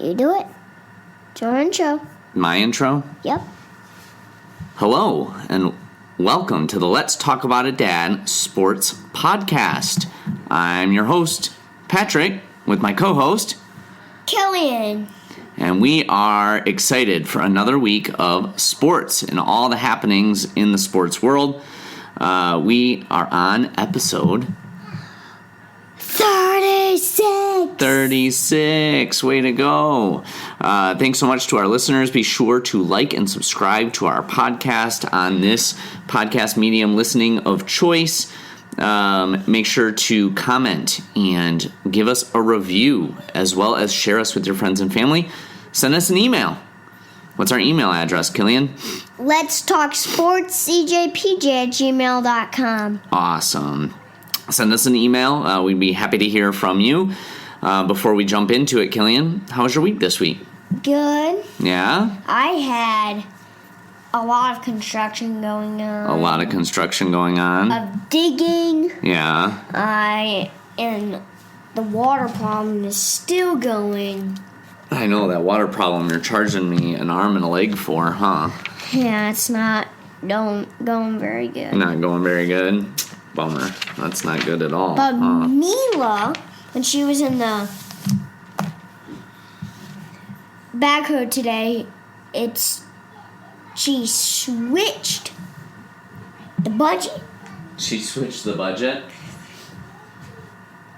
You do it. It's your intro. My intro? Yep. Hello, and welcome to the Let's Talk About It Dad Sports Podcast. I'm your host, Patrick, with my co-host, Killian. And we are excited for another week of sports and all the happenings in the sports world. We are on episode 36. Way to go. Thanks so much to our listeners. Be sure to like and subscribe to our podcast on this podcast medium listening of choice. Make sure to comment and give us a review, as well as share us with your friends and family. Send us an email. What's our email address, Killian? Let's talk sports, cjpj@gmail.com. Awesome. Send us an email. We'd be happy to hear from you. Before we jump into it, Killian, how was your week this week? Good. Yeah? I had a lot of construction going on. A lot of construction going on. Of digging. Yeah. And the water problem is still going. I know, that water problem you're charging me an arm and a leg for, huh? Yeah, it's not going very good. Not going very good? Bummer. That's not good at all. But Mila, when she was in the backhoe today, she switched the budget. She switched the budget?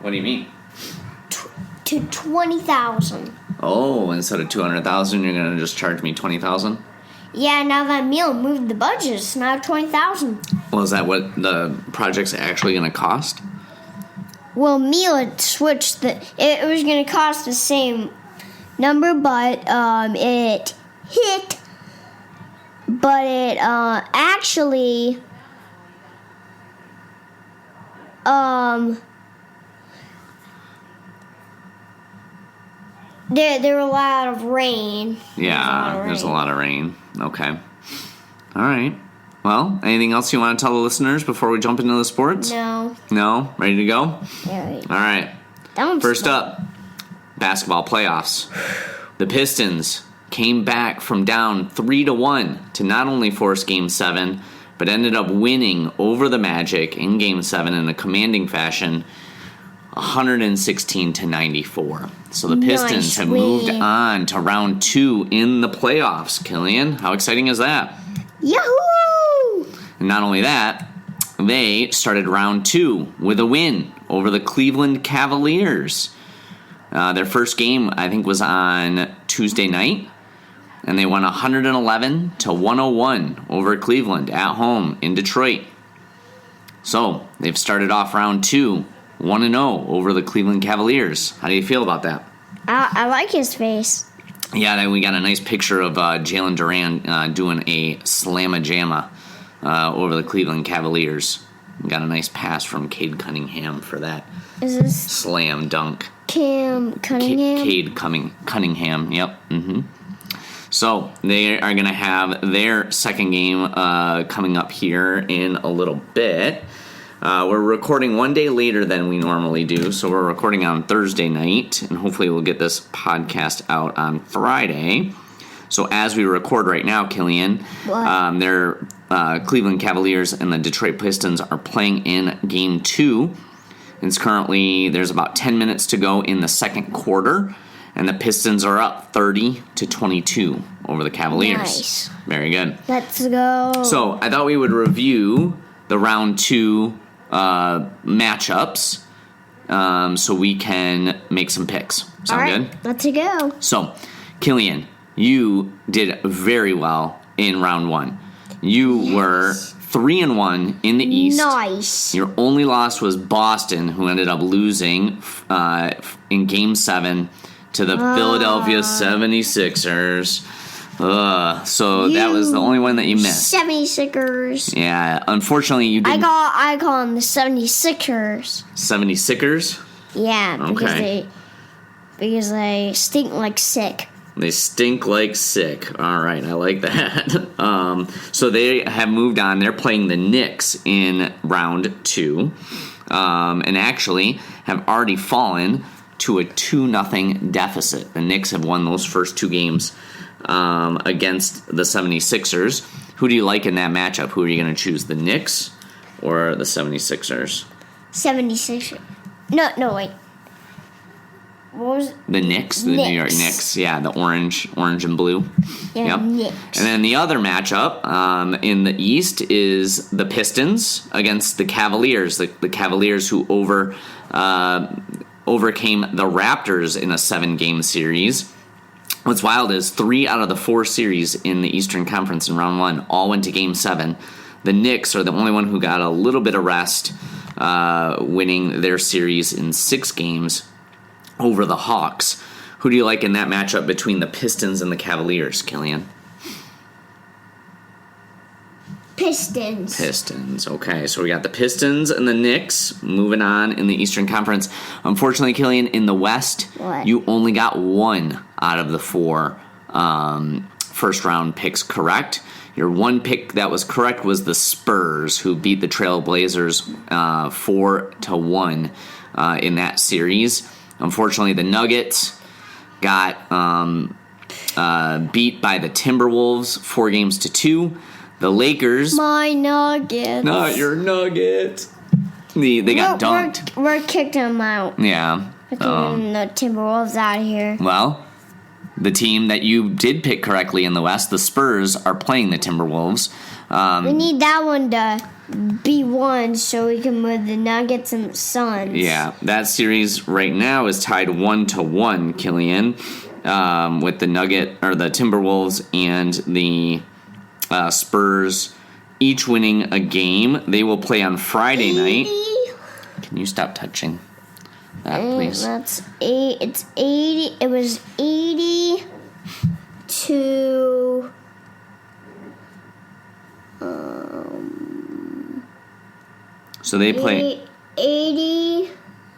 What do you mean? To $20,000. Oh, instead of $200,000, you're going to just charge me $20,000? Yeah, now that Mila moved the budget, it's now $20,000. Well, is that what the project's actually going to cost? Well, Mila switched it was going to cost the same number, but it hit. But it actually there were a lot of rain. Yeah, there's a lot of rain. Okay. All right. Well, anything else you want to tell the listeners before we jump into the sports? No. No? Ready to go? Yeah. All right. First up, basketball playoffs. The Pistons came back from down 3-1 to not only force Game 7, but ended up winning over the Magic in Game 7 in a commanding fashion, 116-94. So the Pistons have moved on to round 2 in the playoffs. Killian, how exciting is that? Yahoo! And not only that, they started round 2 with a win over the Cleveland Cavaliers. Their first game, I think, was on Tuesday night, and they won 111-101 over Cleveland at home in Detroit. So they've started off round 2 1-0 over the Cleveland Cavaliers. How do you feel about that? I like his face. Yeah, we got a nice picture of Jalen Duran doing a slamma-jamma over the Cleveland Cavaliers. We got a nice pass from Cade Cunningham for that. Is this slam dunk? Cam Cunningham? Cade Cunningham, yep. Mm-hmm. So they are going to have their second game coming up here in a little bit. We're recording one day later than we normally do, so we're recording on Thursday night, and hopefully we'll get this podcast out on Friday. So as we record right now, Killian, their Cleveland Cavaliers and the Detroit Pistons are playing in Game 2. It's currently, there's about 10 minutes to go in the second quarter, and the Pistons are up 30-22 over the Cavaliers. Nice. Very good. Let's go. So I thought we would review the round 2 matchups so we can make some picks. Sound good? Let's go. So, Killian, you did very well in round 1. You were 3-1 in the East. Nice. Your only loss was Boston, who ended up losing in Game 7 to the Philadelphia 76ers. So that was the only one that you missed. 76ers. Yeah, unfortunately you didn't. I call them the 76ers. 76ers? Yeah, because they stink like sick. They stink like sick. All right, I like that. So they have moved on. They're playing the Knicks in round 2, and actually have already fallen to a 2-0 deficit. The Knicks have won those first 2 games against the 76ers. Who do you like in that matchup? Who are you going to choose, the Knicks or the 76ers? 76ers. No, wait. What was it? The Knicks, the New York Knicks. Yeah, the orange and blue. Yeah, yep. Knicks. And then the other matchup in the East is the Pistons against the Cavaliers. The Cavaliers who overcame the Raptors in a 7-game series. What's wild is 3 out of the 4 series in the Eastern Conference in round 1 all went to Game 7. The Knicks are the only one who got a little bit of rest, winning their series in 6 games over the Hawks. Who do you like in that matchup between the Pistons and the Cavaliers, Killian? Pistons. Okay, so we got the Pistons and the Knicks moving on in the Eastern Conference. Unfortunately, Killian, in the West, you only got 1 out of the 4 first-round picks correct. Your one pick that was correct was the Spurs, who beat the Trailblazers 4-1 in that series. Unfortunately, the Nuggets got beat by the Timberwolves 4-2. The Lakers... My Nuggets. Not your Nuggets. They got dunked. We're kicked them out. Yeah. Kicking the Timberwolves out of here. Well, the team that you did pick correctly in the West, the Spurs, are playing the Timberwolves. We need that one to be won so we can move the Nuggets and the Suns. Yeah, that series right now is tied 1-1, Killian, with the Timberwolves and the Spurs each winning a game. They will play on Friday night. Can you stop touching that, please? That's 8. It's 80. It was 80 to. So they play 80.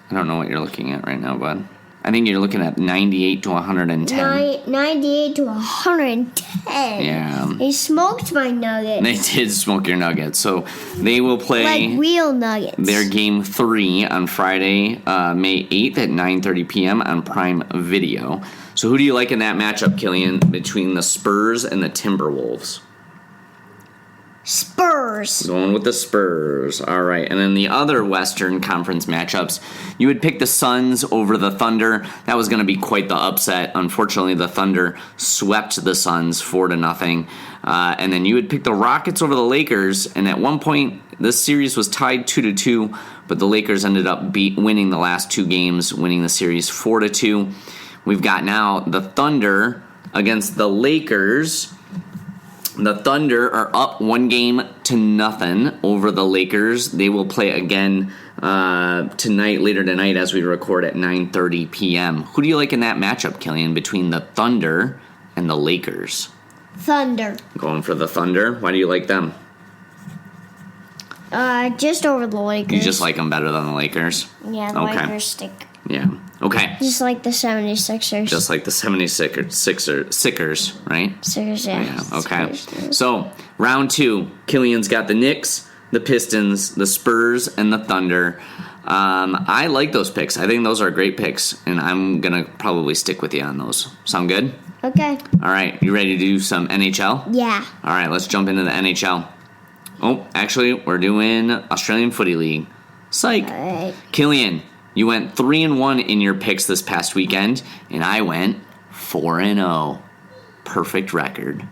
I don't know what you're looking at right now, bud. I think you're looking at 98 to 110. 98 to 110. Yeah. They smoked my Nuggets. They did smoke your Nuggets. So they will play like real Nuggets. Their game 3 on Friday, May 8th at 9:30 p.m. on Prime Video. So who do you like in that matchup, Killian, between the Spurs and the Timberwolves? Spurs. Going with the Spurs. All right. And then the other Western Conference matchups, you would pick the Suns over the Thunder. That was going to be quite the upset. Unfortunately, the Thunder swept the Suns 4-0. And then you would pick the Rockets over the Lakers. And at one point, this series was tied 2-2, but the Lakers ended up winning the last 2 games, winning the series 4-2. We've got now the Thunder against the Lakers. The Thunder are up 1-0 over the Lakers. They will play again later tonight as we record at 9:30 p.m. Who do you like in that matchup, Killian, between the Thunder and the Lakers? Thunder. Going for the Thunder. Why do you like them? Just over the Lakers. You just like them better than the Lakers? Yeah, the Lakers stick. Yeah. Okay. Just like the 76ers. Just like the 76ers, right? Sixers, yeah. Yeah. Okay. So, round 2. Killian's got the Knicks, the Pistons, the Spurs, and the Thunder. I like those picks. I think those are great picks, and I'm going to probably stick with you on those. Sound good? Okay. All right. You ready to do some NHL? Yeah. All right. Let's jump into the NHL. Oh, actually, we're doing Australian Footy League. Psych. All right. Killian, you went 3-1 in your picks this past weekend, and I went 4-0. Perfect record.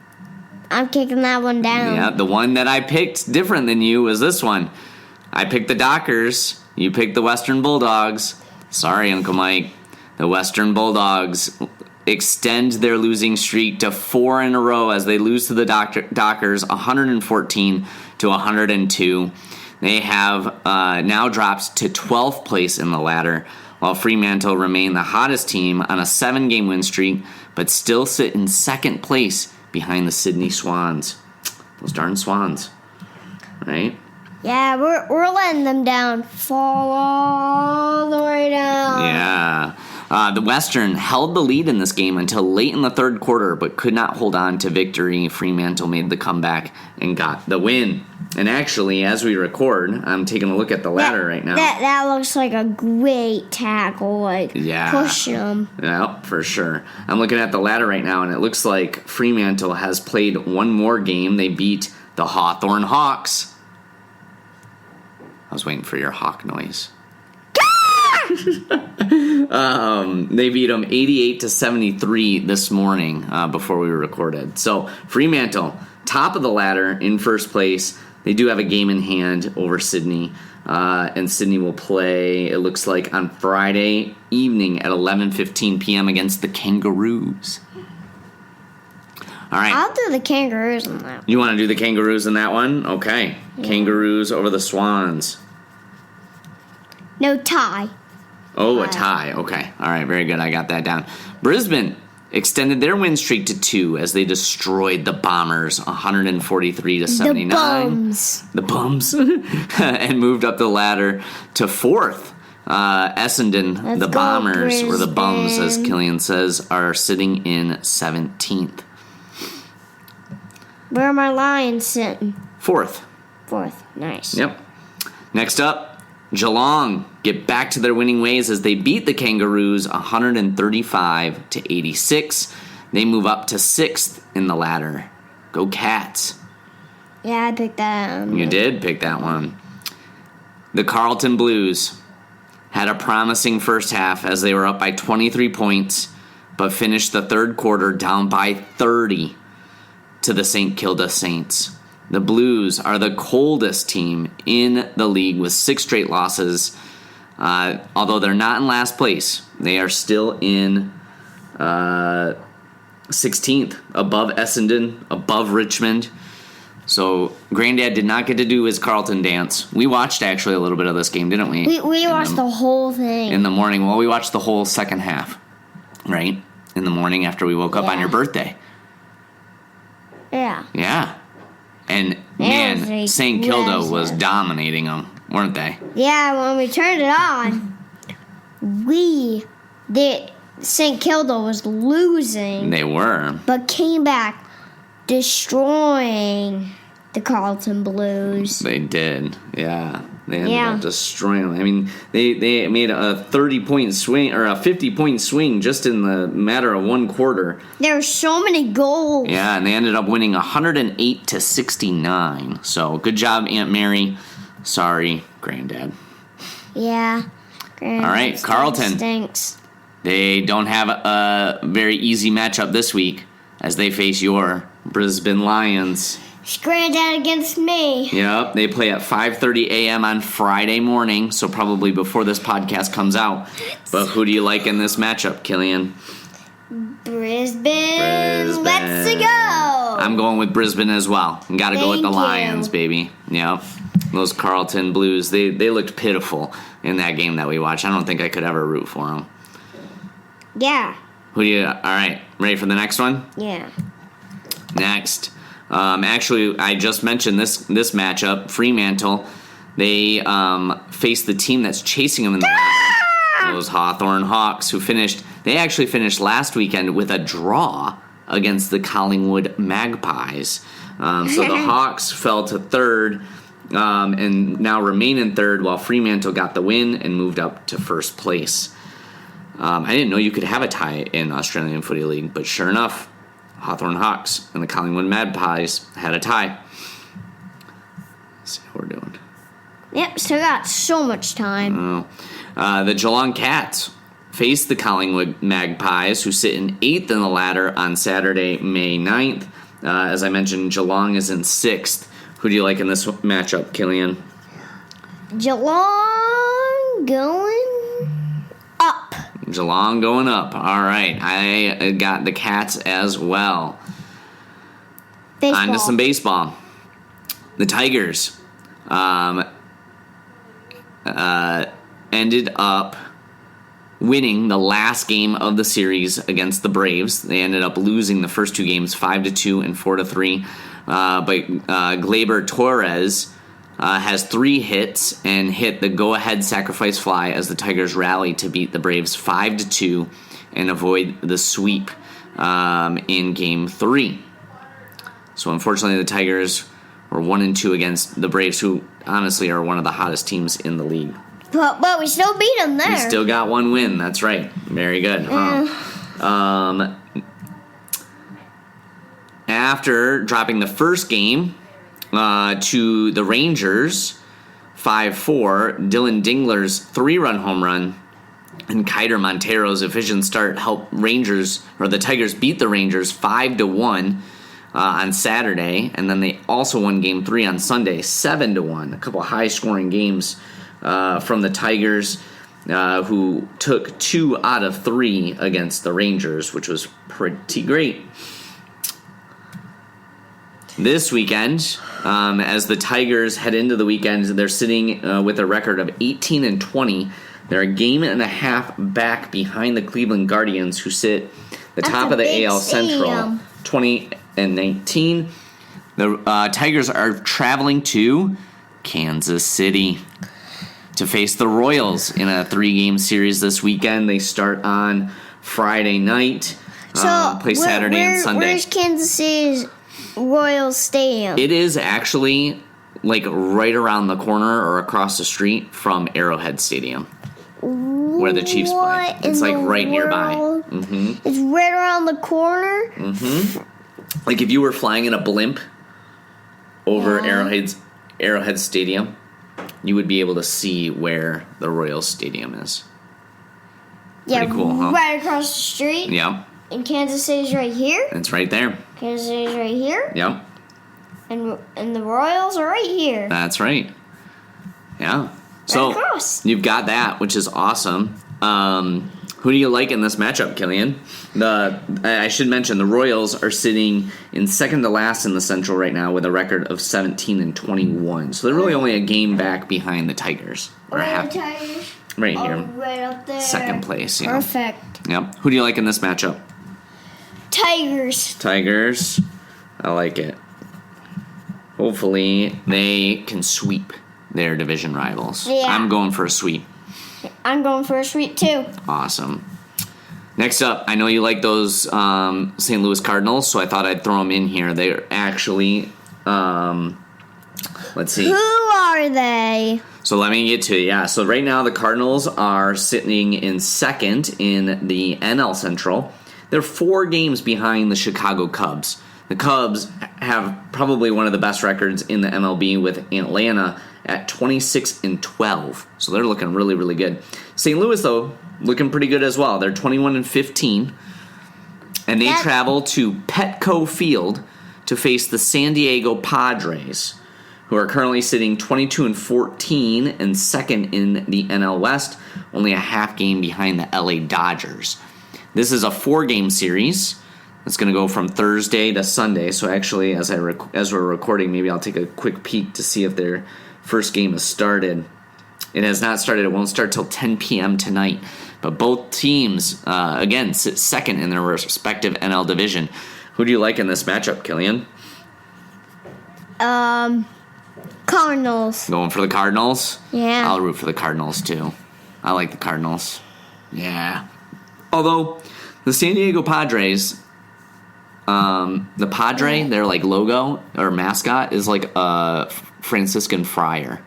I'm kicking that one down. Yeah, the one that I picked different than you was this one. I picked the Dockers. You picked the Western Bulldogs. Sorry, Uncle Mike. The Western Bulldogs extend their losing streak to 4 in a row as they lose to the Dockers 114-102. They have now dropped to 12th place in the ladder, while Fremantle remain the hottest team on a 7-game win streak, but still sit in 2nd place behind the Sydney Swans. Those darn Swans, right? Yeah, we're letting them down. Fall all the way down. Yeah. The Western held the lead in this game until late in the third quarter, but could not hold on to victory. Fremantle made the comeback and got the win. And actually, as we record, I'm taking a look at the ladder right now. That looks like a great tackle, pushing them. Yeah, for sure. I'm looking at the ladder right now, and it looks like Fremantle has played one more game. They beat the Hawthorn Hawks. I was waiting for your hawk noise. They beat them 88-73 this morning before we recorded. So Fremantle, top of the ladder in first place. They do have a game in hand over Sydney, and Sydney will play, it looks like, on Friday evening at 11:15 p.m. against the Kangaroos. All right. I'll do the Kangaroos in that. You want to do the Kangaroos in that one? Okay. Yeah. Kangaroos over the Swans. No, tie. Oh, a tie. Okay. All right. Very good. I got that down. Brisbane extended their win streak to 2 as they destroyed the Bombers 143-79. The Bums. And moved up the ladder to 4th. Essendon, the Bombers, Brisbane. Or the Bums, as Killian says, are sitting in 17th. Where are my Lions sitting? 4th. Nice. Yep. Next up, Geelong get back to their winning ways as they beat the Kangaroos 135-86. They move up to 6th in the ladder. Go Cats. Yeah, I picked that. You did pick that one. The Carlton Blues had a promising first half as they were up by 23 points, but finished the third quarter down by 30 to the St. Kilda Saints. The Blues are the coldest team in the league with 6 straight losses. Although they're not in last place, they are still in 16th, above Essendon, above Richmond. So Grandad did not get to do his Carlton dance. We watched actually a little bit of this game, didn't we? We watched the whole thing. In the morning. Well, we watched the whole second half, right? In the morning after we woke up on your birthday. Yeah. Yeah. And, man, St. Kilda was dominating them, weren't they? Yeah, when we turned it on, St. Kilda was losing. They were. But came back destroying the Carlton Blues. They did, yeah. They ended up destroying them. I mean, they made a 30-point swing, or a 50-point swing just in the matter of one quarter. There were so many goals. Yeah, and they ended up winning 108-69. So, good job, Aunt Mary. Sorry, Granddad. Yeah. All right, Carlton. Stinks. They don't have a very easy matchup this week as they face your Brisbane Lions. It's Granddad against me. Yep, they play at 5:30 a.m. on Friday morning, so probably before this podcast comes out. But who do you like in this matchup, Killian? Brisbane. Let's go. I'm going with Brisbane as well. Got to go with the Lions, baby. Yep. Those Carlton Blues, they looked pitiful in that game that we watched. I don't think I could ever root for them. Yeah. All right, ready for the next one? Yeah. Next. Actually, I just mentioned this matchup, Fremantle. They face the team that's chasing them in the ladder. Those Hawthorn Hawks, they actually finished last weekend with a draw against the Collingwood Magpies. So the Hawks fell to 3rd and now remain in 3rd, while Fremantle got the win and moved up to 1st place. I didn't know you could have a tie in Australian Footy League, but sure enough, Hawthorn Hawks and the Collingwood Magpies had a tie. Let's see how we're doing. Yep, still got so much time. The Geelong Cats face the Collingwood Magpies, who sit in 8th in the ladder on Saturday, May 9th. As I mentioned, Geelong is in 6th. Who do you like in this matchup, Killian? Geelong going up. Geelong going up. All right. I got the Cats as well. Baseball. On to some baseball. The Tigers ended up winning the last game of the series against the Braves. They ended up losing the first 2 games 5-2 and 4-3. But Gleyber Torres has 3 hits and hit the go-ahead sacrifice fly as the Tigers rally to beat the Braves 5-2 and avoid the sweep in Game 3. So unfortunately, the Tigers were 1-2 against the Braves, who honestly are one of the hottest teams in the league. But we still beat them there. We still got 1 win. That's right. Very good. After dropping the first game to the Rangers, 5-4, Dylan Dingler's 3-run home run and Kiter Montero's efficient start helped the Tigers beat the Rangers 5-1 on Saturday, and then they also won Game 3 on Sunday, 7-1. A couple of high-scoring games from the Tigers, who took 2 out of 3 against the Rangers, which was pretty great. This weekend, as the Tigers head into the weekend, they're sitting with a record of 18-20. They're a game and a half back behind the Cleveland Guardians, who sit the top of the AL Central, 20-19. The Tigers are traveling to Kansas City to face the Royals in a 3-game series this weekend. They start on Friday night, play Saturday and Sunday. Where's Kansas City's Royals Stadium? It is actually like right around the corner or across the street from Arrowhead Stadium, where the Chiefs play. It's like right nearby. Mm-hmm. It's right around the corner. Mm-hmm. Like if you were flying in a blimp over Arrowhead Stadium, you would be able to see where the Royals Stadium is. Yeah, pretty cool, huh? Right across the street. Yep. And Kansas City's right here. It's right there. Kansas City's right here. Yep. And the Royals are right here. That's right. Yeah. So you've got that, which is awesome. Who do you like in this matchup, Killian? I should mention the Royals are sitting in second to last in the Central right now with a record of 17-21. So they're really only a game back behind the Tigers. Or the Tigers. Right here. Right up there. Second place. Yeah. Perfect. Yep. Who do you like in this matchup? Tigers. I like it. Hopefully they can sweep their division rivals. Yeah. I'm going for a sweep. I'm going for a sweep too. Awesome. Next up, I know you like those St. Louis Cardinals, so I thought I'd throw them in here. They're actually, let's see. Who are they? So let me get to it. Yeah, so right now the Cardinals are sitting in second in the NL Central. They're 4 games behind the Chicago Cubs. The Cubs have probably one of the best records in the MLB with Atlanta at 26-12. So they're looking really, really good. St. Louis, though, looking pretty good as well. They're 21-15. And they travel to Petco Field to face the San Diego Padres, who are currently sitting 22-14 and second in the NL West, only a half game behind the LA Dodgers. This is a 4-game series. It's going to go from Thursday to Sunday. So actually, as we're recording, maybe I'll take a quick peek to see if their first game has started. It has not started. It won't start till 10 p.m. tonight. But both teams, again, sit second in their respective NL division. Who do you like in this matchup, Killian? Cardinals. Going for the Cardinals? Yeah. I'll root for the Cardinals, too. I like the Cardinals. Yeah. Although, the San Diego Padres, the Padre, their like logo or mascot is like a Franciscan friar.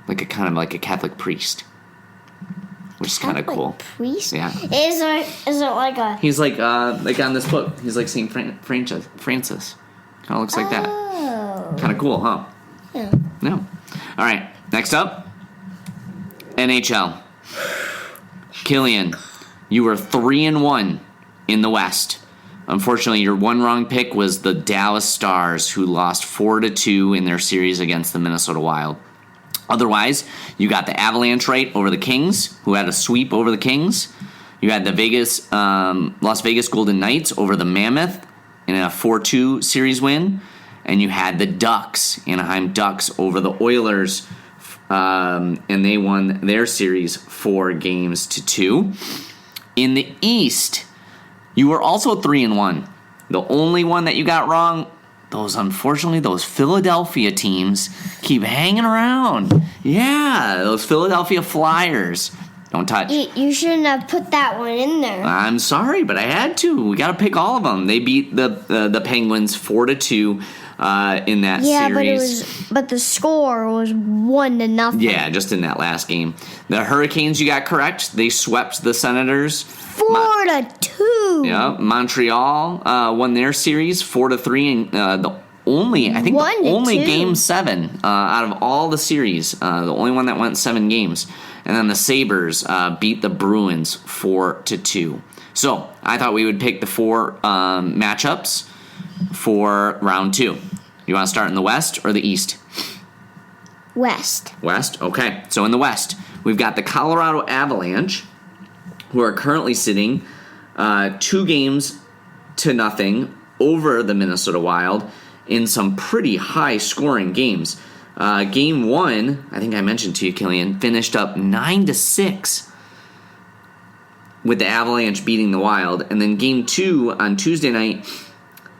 Like a kind of like a Catholic priest. Which is kind of cool. Priest? Yeah. Is it like a... He's like on this book. He's like St. Francis. Kind of looks like that. Kind of cool, huh? Yeah. No. All right. Next up, NHL. Killian, you were 3-1 in the West. Unfortunately, your one wrong pick was the Dallas Stars, who lost 4-2 in their series against the Minnesota Wild. Otherwise, you got the Avalanche right over the Kings, who had a sweep over the Kings. You had the Las Vegas Golden Knights over the Mammoth in a 4-2 series win. And you had the Ducks, Anaheim Ducks, over the Oilers, and they won their series 4-2. In the East, you were also 3-1. The only one that you got wrong, unfortunately, those Philadelphia teams keep hanging around. Yeah, those Philadelphia Flyers. Don't touch. You shouldn't have put that one in there. I'm sorry, but I had to. We got to pick all of them. They beat the Penguins 4-2 in that series. But the score was 1-0. Yeah, just in that last game. The Hurricanes, you got correct. They swept the Senators 4-2. Yeah, Montreal won their series 4-3, and the only game 7 out of all the series. The only one that went 7 games. And then the Sabres beat the Bruins 4-2. So I thought we would pick the 4 matchups for round 2. You want to start in the West or the East? West. West? Okay. So in the West, we've got the Colorado Avalanche, who are currently sitting 2-0 over the Minnesota Wild in some pretty high-scoring games. Game 1, I think I mentioned to you, Killian, finished up 9-6 with the Avalanche beating the Wild. And then Game 2 on Tuesday night,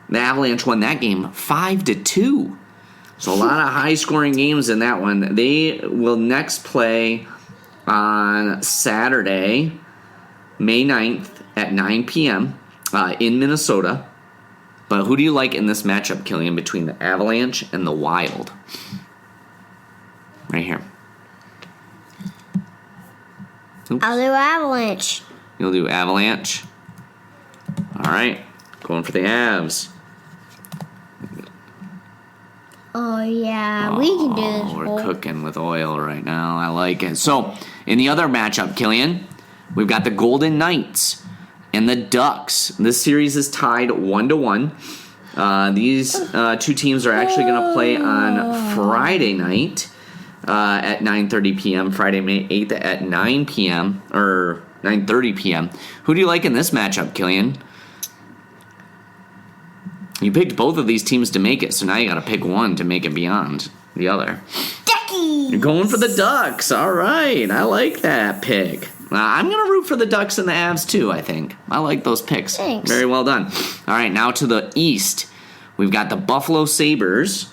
the Avalanche won that game 5-2. So a lot of high-scoring games in that one. They will next play on Saturday, May 9th at 9 p.m. In Minnesota. But who do you like in this matchup, Killian, between the Avalanche and the Wild? Right here. Oops. I'll do Avalanche. You'll do Avalanche. All right. Going for the Avs. Oh, yeah. We can do this. We're cooking with oil right now. I like it. So, in the other matchup, Killian, we've got the Golden Knights and the Ducks. This series is tied 1-1. These 2 teams are actually going to play on Friday night at 9:30 p.m. Friday, May 8th at 9 p.m. or 9:30 p.m. Who do you like in this matchup, Killian? You picked both of these teams to make it, so now you got to pick one to make it beyond the other. Duckies! You're going for the Ducks. All right. I like that pick. I'm going to root for the Ducks and the Avs, too, I think. I like those picks. Thanks. Very well done. All right, now to the East. We've got the Buffalo Sabres.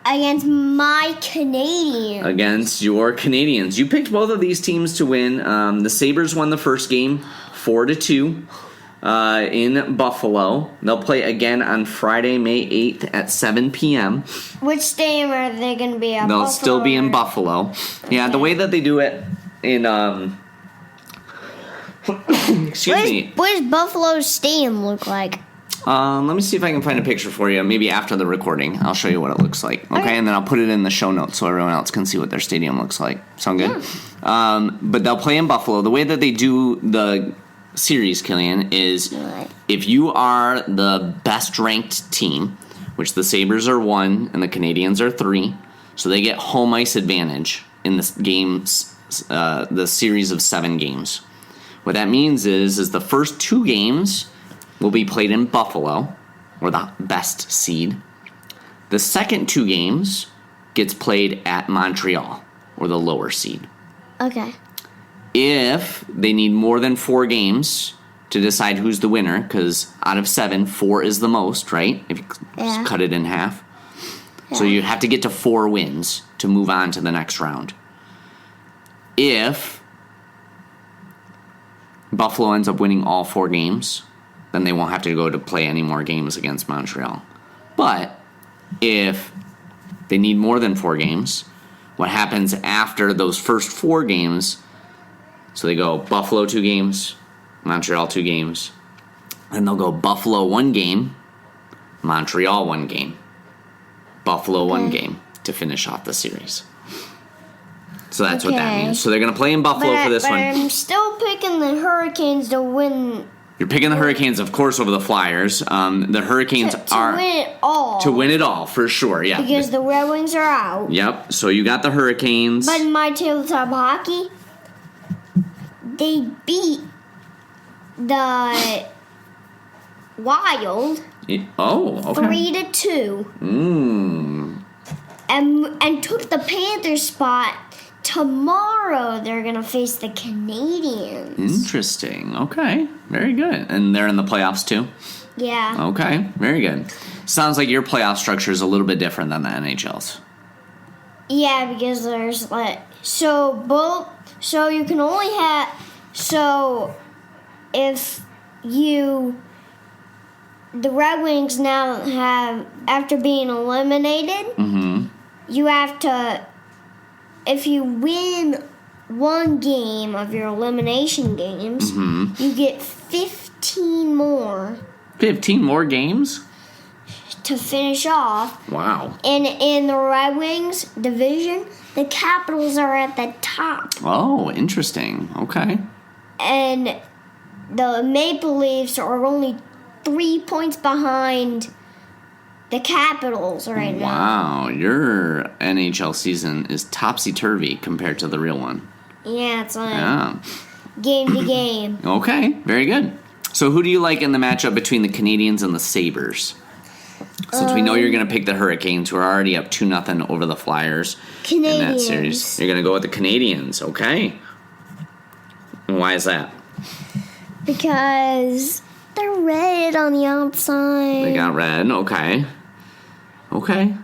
Against my Canadians. Against your Canadians. You picked both of these teams to win. The Sabres won the first game 4-2 in Buffalo. They'll play again on Friday, May 8th at 7 p.m. Which stadium are they going to be at? They'll still be in Buffalo. Yeah, the way that they do it in... excuse me. What does Buffalo's stadium look like? Let me see if I can find a picture for you. Maybe after the recording, I'll show you what it looks like. Okay, and then I'll put it in the show notes so everyone else can see what their stadium looks like. Sound good? Yeah. But they'll play in Buffalo. The way that they do the series, Killian, is if you are the best ranked team, which the Sabres are 1 and the Canadians are 3, so they get home ice advantage in this games, the series of 7 games. What that means is the first 2 games will be played in Buffalo, or the best seed. The second 2 games gets played at Montreal, or the lower seed. Okay. If they need more than 4 games to decide who's the winner, because out of 7, 4 is the most, right? If you just cut it in half. Yeah. So you have to get to 4 wins to move on to the next round. If Buffalo ends up winning all 4 games, then they won't have to go to play any more games against Montreal. But if they need more than 4 games, what happens after those first 4 games, so they go Buffalo 2 games, Montreal 2 games, then they'll go Buffalo 1 game, Montreal 1 game, Buffalo 1 game to finish off the series. So that's what that means. So they're going to play in Buffalo for this one. I'm still picking the Hurricanes to win. You're picking the Hurricanes, of course, over the Flyers. The Hurricanes are... To win it all. To win it all, for sure, yeah. Because the Red Wings are out. Yep, so you got the Hurricanes. But in my tabletop hockey, they beat the Wild 3-2. Mm. And took the Panthers spot tomorrow they're going to face the Canadians. Interesting. Okay. Very good. And they're in the playoffs too? Yeah. Okay. Very good. Sounds like your playoff structure is a little bit different than the NHL's. Yeah, because there's so you can only have, if the Red Wings now have, after being eliminated, you have to, if you win one game of your elimination games, you get 15 more. 15 more games? To finish off. Wow. And in the Red Wings division, the Capitals are at the top. Oh, interesting. Okay. And the Maple Leafs are only 3 points behind the Capitals right now. Wow, your NHL season is topsy-turvy compared to the real one. Yeah, it's game to game. Okay, very good. So who do you like in the matchup between the Canadians and the Sabres? Since we know you're going to pick the Hurricanes, who are already up 2-0 over the Flyers in that series. You're going to go with the Canadians, okay? And why is that? Because they're red on the outside. They got red, okay. Okay.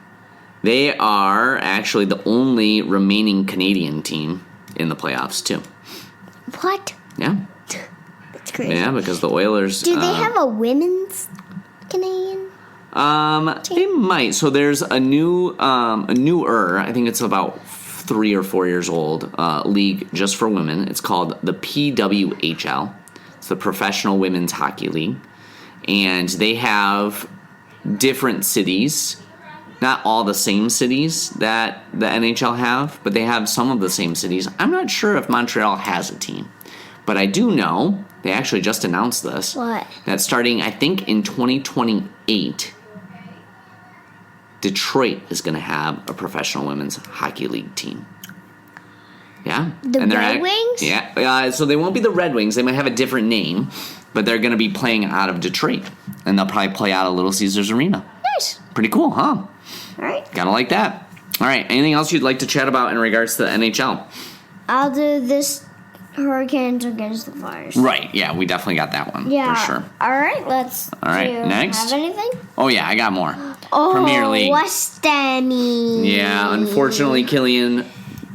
They are actually the only remaining Canadian team in the playoffs, too. What? Yeah. That's crazy. Yeah, because the Oilers... Do they have a women's Canadian? They might. So there's a newer, I think it's about 3 or 4 years old, league just for women. It's called the PWHL. It's the Professional Women's Hockey League. And they have different cities, not all the same cities that the NHL have, but they have some of the same cities. I'm not sure if Montreal has a team, but I do know, they actually just announced this. What? That starting, I think, in 2028, Detroit is going to have a professional women's hockey league team. Yeah. The Red Wings? Yeah. So they won't be the Red Wings. They might have a different name, but they're going to be playing out of Detroit. And they'll probably play out of Little Caesars Arena. Nice. Pretty cool, huh? All right. Gotta like that. All right. Anything else you'd like to chat about in regards to the NHL? I'll do this Hurricanes against the Flyers. Right. Yeah, we definitely got that one. Yeah. For sure. All right. Let's. All right. Do you Next. have anything? Oh, yeah. I got more. Oh, Premier League. West Hammy. Yeah. Unfortunately, Killian...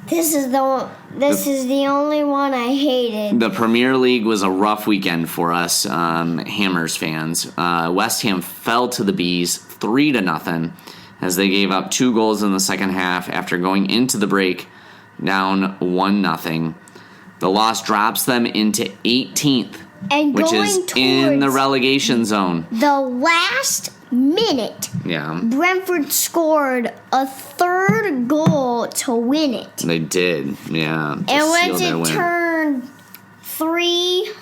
This is the only one I hated. The Premier League was a rough weekend for us, Hammers fans. West Ham fell to the Bees 3-0 as they gave up 2 goals in the second half after going into the break down 1-0. The loss drops them into 18th, and which is in the relegation zone. The last minute, yeah, Brentford scored a third goal to win it. They did, yeah. And once it turned 3-2,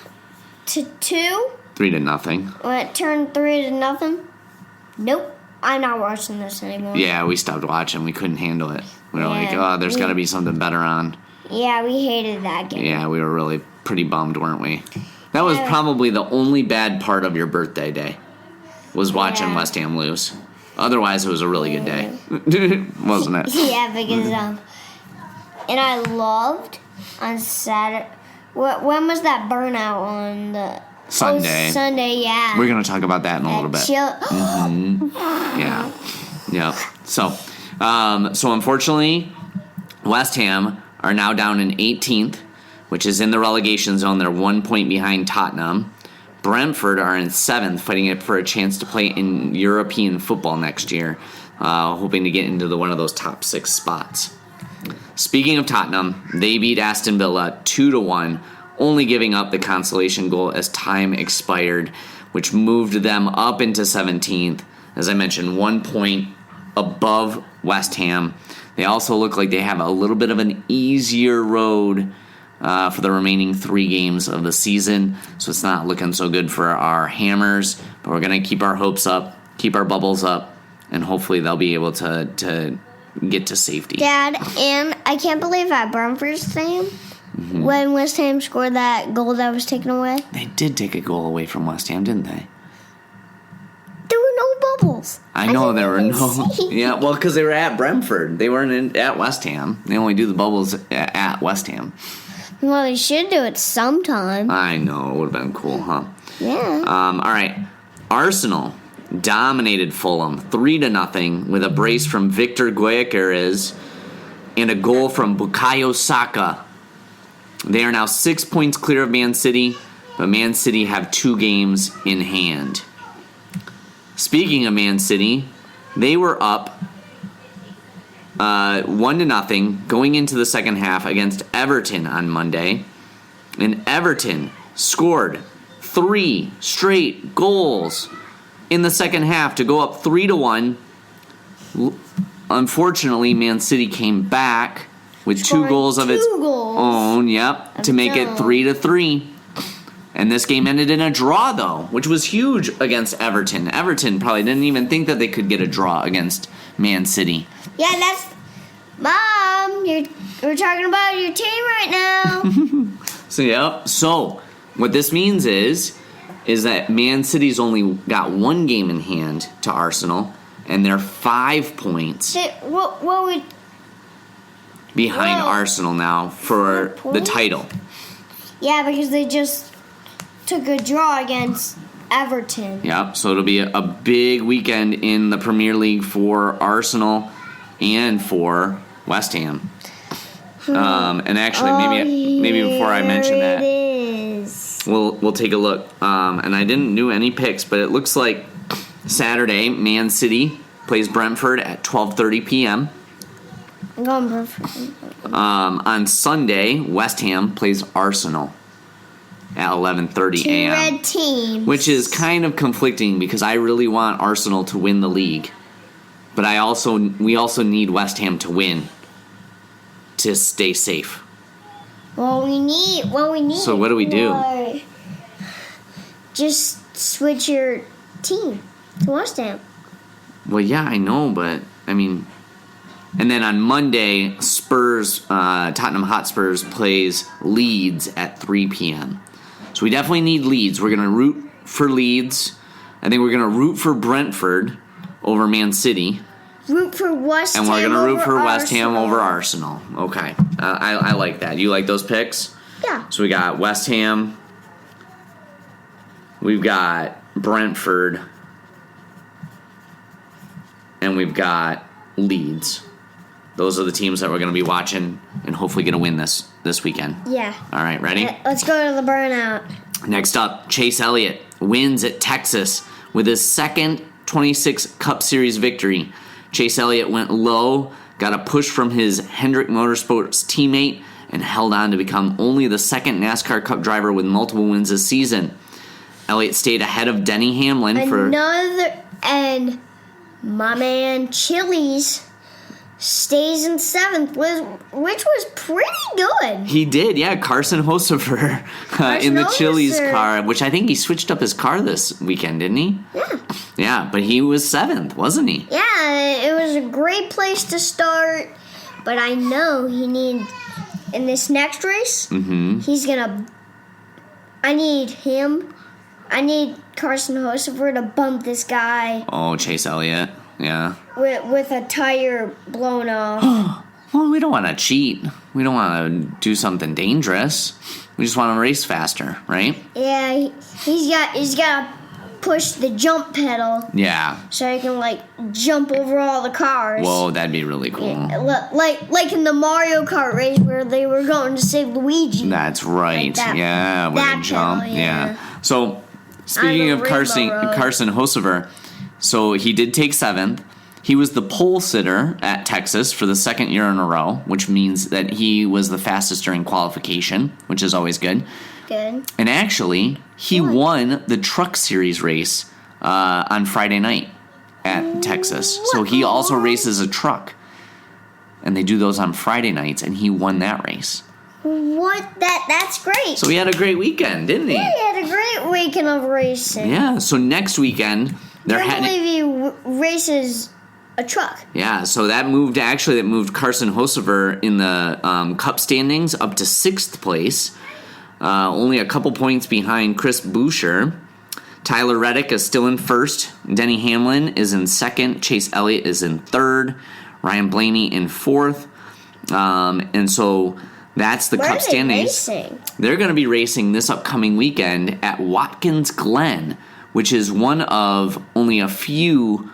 3-0. when it turned 3-0, nope, I'm not watching this anymore. Yeah, we stopped watching. We couldn't handle it. We were like, oh, there's got to be something better on. Yeah, we hated that game. Yeah, we were really pretty bummed, weren't we? That was probably the only bad part of your birthday day, was watching West Ham lose. Otherwise, it was a really good day, wasn't it? Yeah, because and I loved on Saturday. When was that burnout on the Sunday? Sunday, yeah. We're gonna talk about that in a little bit. Yeah, yeah. So unfortunately, West Ham are now down in 18th, which is in the relegation zone. They're 1 point behind Tottenham. Brentford are in 7th, fighting it for a chance to play in European football next year, hoping to get into one of those top 6 spots. Speaking of Tottenham, they beat Aston Villa 2-1, only giving up the consolation goal as time expired, which moved them up into 17th. As I mentioned, 1 point above West Ham. They also look like they have a little bit of an easier road for the remaining 3 games of the season, so it's not looking so good for our Hammers, but we're going to keep our hopes up, keep our bubbles up, and hopefully they'll be able to get to safety. Dad, and I can't believe at Brentford's game, when West Ham scored that goal that was taken away. They did take a goal away from West Ham, didn't they? There were no bubbles. bubbles. I know there were didn't no. even see. Yeah, well, because they were at Brentford. They weren't at West Ham. They only do the bubbles at West Ham. Well, they should do it sometime. I know. It would have been cool, huh? Yeah. All right. Arsenal dominated Fulham 3-0 with a brace from Victor Gyökeres and a goal from Bukayo Saka. They are now 6 points clear of Man City, but Man City have 2 games in hand. Speaking of Man City, they were up 1-0 going into the second half against Everton on Monday, and Everton scored 3 straight goals in the second half to go up 3-1. Unfortunately, Man City came back with 2 goals of its own, to make it 3-3. And this game ended in a draw, though, which was huge against Everton. Everton probably didn't even think that they could get a draw against Man City. Yeah, that's... Mom, we're talking about your team right now. So, what this means is that Man City's only got 1 game in hand to Arsenal, and they're 5 points What would... behind Arsenal now for the title. Yeah, because they just took a draw against Everton. Yep, so it'll be a big weekend in the Premier League for Arsenal and for West Ham. And actually, maybe before I mention that, we'll take a look. And I didn't do any picks, but it looks like Saturday, Man City plays Brentford at 12:30 p.m. I'm going Brentford. On Sunday, West Ham plays Arsenal at 11:30 a.m. Red teams. Which is kind of conflicting because I really want Arsenal to win the league. But we also need West Ham to win to stay safe. We need. So what do we do? Just switch your team to West Ham. Well, yeah, I know, but I mean, and then on Monday, Tottenham Hotspurs plays Leeds at 3 p.m. So we definitely need Leeds. We're going to root for Leeds. I think we're going to root for Brentford over Man City. Root for West Ham. And we're going to root for Arsenal. West Ham over Arsenal. Okay. I like that. You like those picks? Yeah. So we got West Ham. We've got Brentford. And we've got Leeds. Those are the teams that we're going to be watching and hopefully going to win this weekend. Yeah. All right, ready? Let's go to the burnout. Next up, Chase Elliott wins at Texas with his second 26 Cup Series victory. Chase Elliott went low, got a push from his Hendrick Motorsports teammate, and held on to become only the second NASCAR Cup driver with multiple wins this season. Elliott stayed ahead of Denny Hamlin and my man Chili's stays in 7th, which was pretty good. He did, yeah. Carson Hocevar in the Chili's car, which I think he switched up his car this weekend, didn't he? Yeah. Yeah, but he was 7th, wasn't he? Yeah, it was a great place to start, but I know in this next race, I need Carson Hocevar to bump this guy. Oh, Chase Elliott, yeah. With a tire blown off. Well, we don't want to cheat. We don't want to do something dangerous. We just want to race faster, right? Yeah, he's got to push the jump pedal. Yeah. So he can jump over all the cars. Whoa, that'd be really cool. Yeah, like in the Mario Kart race where they were going to save Luigi. That's right. Like yeah, with a jump. Pedal, yeah. So speaking of Carson Hocevar, so he did take 7th. He was the pole sitter at Texas for the second year in a row, which means that he was the fastest during qualification, which is always good. Good. And actually, he won the Truck Series race on Friday night at Texas. So he also races a truck. And they do those on Friday nights, and he won that race. What? That's great. So he had a great weekend, didn't he? Yeah, he had a great weekend of racing. Yeah, so next weekend, they're I believe he races a truck. Yeah, so that moved Carson Hocevar in the Cup standings up to 6th place. Only a couple points behind Chris Buescher. Tyler Reddick is still in first. Denny Hamlin is in second. Chase Elliott is in third. Ryan Blaney in fourth. And so that's the Cup standings. They're going to be racing this upcoming weekend at Watkins Glen, which is one of only a few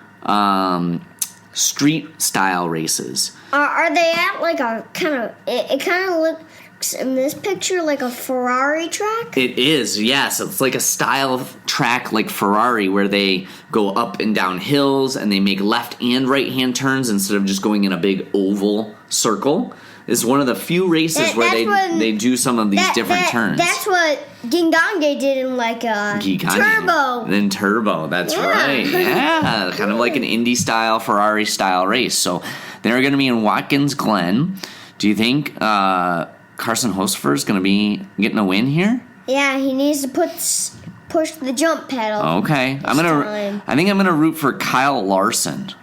street style races. Are they at like a kind of? It kind of looks in this picture like a Ferrari track. It is, yes. It's like a style of track like Ferrari, where they go up and down hills and they make left and right hand turns instead of just going in a big oval circle. It's one of the few races where they do some of these different turns. That's what Gingange did in like a Turbo. Then Turbo, that's right. Yeah, kind of like an Indy style, Ferrari style race. So they're going to be in Watkins Glen. Do you think Carson Hocevar is going to be getting a win here? Yeah, he needs to push the jump pedal. Okay, I think I'm gonna root for Kyle Larson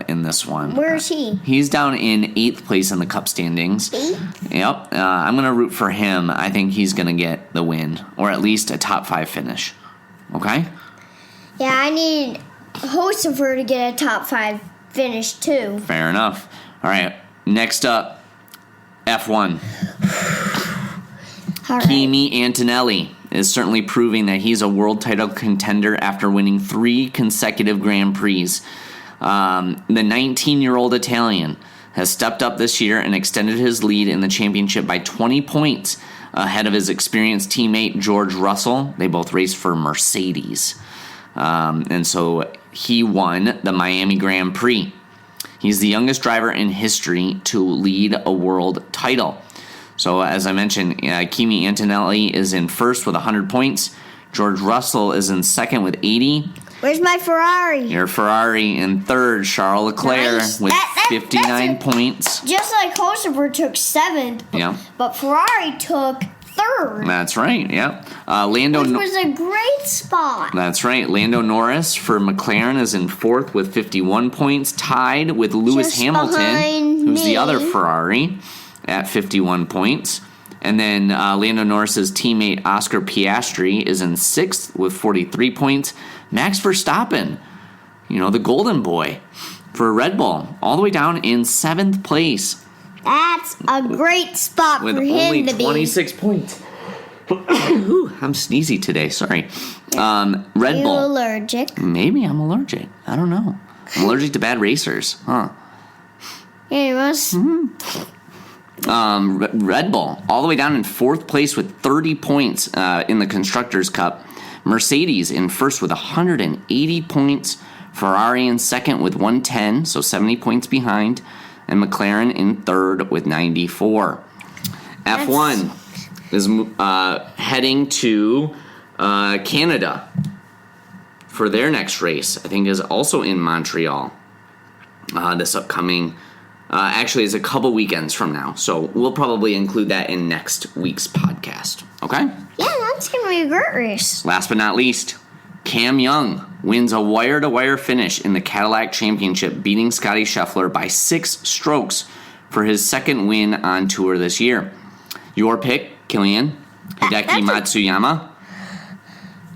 in this one. Where is he? He's down in 8th place in the Cup standings. 8th? Yep. I'm gonna root for him. I think he's gonna get the win, or at least a top 5 finish. Okay. Yeah, I need Hocevar to get a top 5 finish too. Fair enough. All right. Next up, F1. All right. Kimi Antonelli is certainly proving that he's a world title contender after winning 3 consecutive Grand Prix. The 19-year-old Italian has stepped up this year and extended his lead in the championship by 20 points ahead of his experienced teammate George Russell. They both raced for Mercedes. And so he won the Miami Grand Prix. He's the youngest driver in history to lead a world title. So, as I mentioned, Kimi Antonelli is in first with 100 points. George Russell is in second with 80. Where's my Ferrari? Your Ferrari in third. Charles Leclerc with 59 points. Just like Hocevar took 7th, but Ferrari took 3rd. That's right, yeah. Which was a great spot. That's right. Lando Norris for McLaren is in 4th with 51 points, tied with Lewis Hamilton, who's the other Ferrari, at 51 points. And then Lando Norris's teammate Oscar Piastri is in 6th with 43 points. Max Verstappen, the golden boy for Red Bull, all the way down in 7th place. That's a great spot for him to be. With only 26 points. Ooh, I'm sneezy today, sorry. Red Bull. Are you allergic? Maybe I'm allergic. I don't know. I'm allergic to bad racers, huh? Yeah, you must. Red Bull, all the way down in 4th place with 30 points in the Constructors' Cup. Mercedes in first with 180 points. Ferrari in second with 110, so 70 points behind. And McLaren in third with 94. F1 is heading to Canada for their next race. I think is also in Montreal this upcoming. Actually, it's a couple weekends from now, so we'll probably include that in next week's podcast. Okay? Yeah, that's going to be a great race. Last but not least, Cam Young wins a wire-to-wire finish in the Cadillac Championship, beating Scotty Scheffler by 6 strokes for his second win on tour this year. Your pick, Killian, Hideki Matsuyama.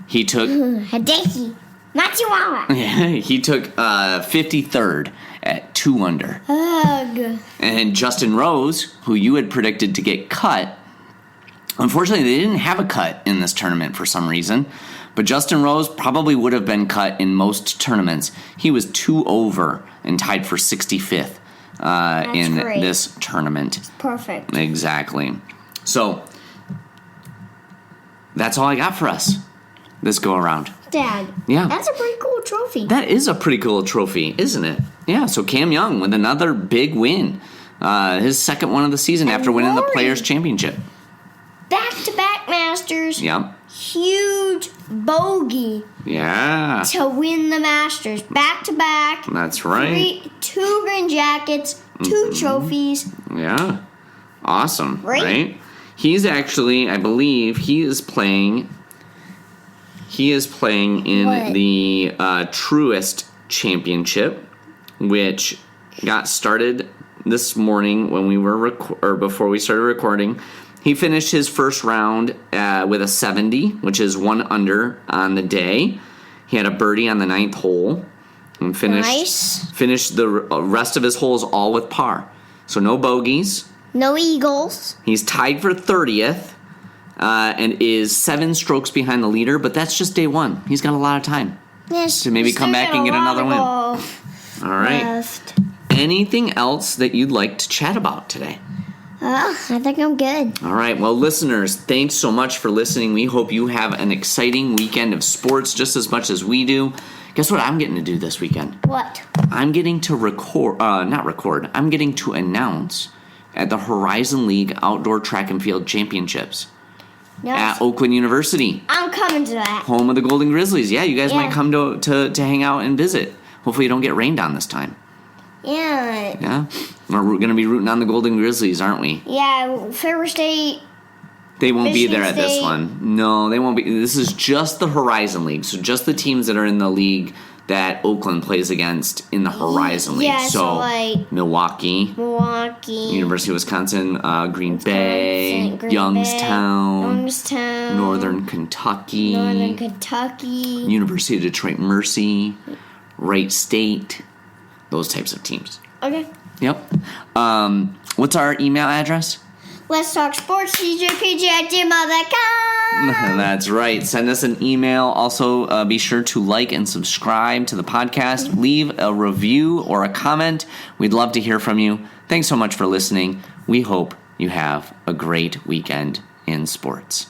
He took... Hideki Matsuyama. He took 53rd at 2 under. Ugh. And Justin Rose, who you had predicted to get cut, unfortunately they didn't have a cut in this tournament for some reason, but Justin Rose probably would have been cut in most tournaments. He was 2 over and tied for 65th in this tournament. It's perfect. Exactly. So, that's all I got for us this go-around. Dad, yeah, that's a pretty cool trophy. That is a pretty cool trophy, isn't it? Yeah, so Cam Young with another big win. His second one of the season after winning the Players' Championship. Back-to-back Masters. Yep. Huge bogey. Yeah. To win the Masters. Back-to-back. That's right. 2 green jackets, 2 trophies. Yeah. Awesome, right? He's actually, I believe, he is playing in the Truist Championship, which got started this morning when we were before we started recording. He finished his first round with a 70, which is 1 under on the day. He had a birdie on the 9th hole and finished the rest of his holes all with par. So no bogeys. No eagles. He's tied for 30th and is 7 strokes behind the leader, but that's just day 1. He's got a lot of time to maybe come back and get another win. All right. Left. Anything else that you'd like to chat about today? I think I'm good. All right. Well, listeners, thanks so much for listening. We hope you have an exciting weekend of sports just as much as we do. Guess what I'm getting to do this weekend? What? I'm getting to I'm getting to announce at the Horizon League Outdoor Track and Field Championships at Oakland University. I'm coming to that. Home of the Golden Grizzlies. Yeah, you guys might come to hang out and visit. Hopefully you don't get rained on this time. Yeah. Yeah? We're going to be rooting on the Golden Grizzlies, aren't we? Yeah, Fairway State. They won't be Michigan there at this State. one. No, they won't be. This is just the Horizon League. So just the teams that are in the league that Oakland plays against in the Horizon League. Yeah, so like Milwaukee, University of Wisconsin, Green Bay, Youngstown, Northern Kentucky, University of Detroit Mercy, Wright State, those types of teams. Okay. Yep. What's our email address? Let's talk sports, djpg@gmail.com. That's right. Send us an email. Also, be sure to like and subscribe to the podcast. Leave a review or a comment. We'd love to hear from you. Thanks so much for listening. We hope you have a great weekend in sports.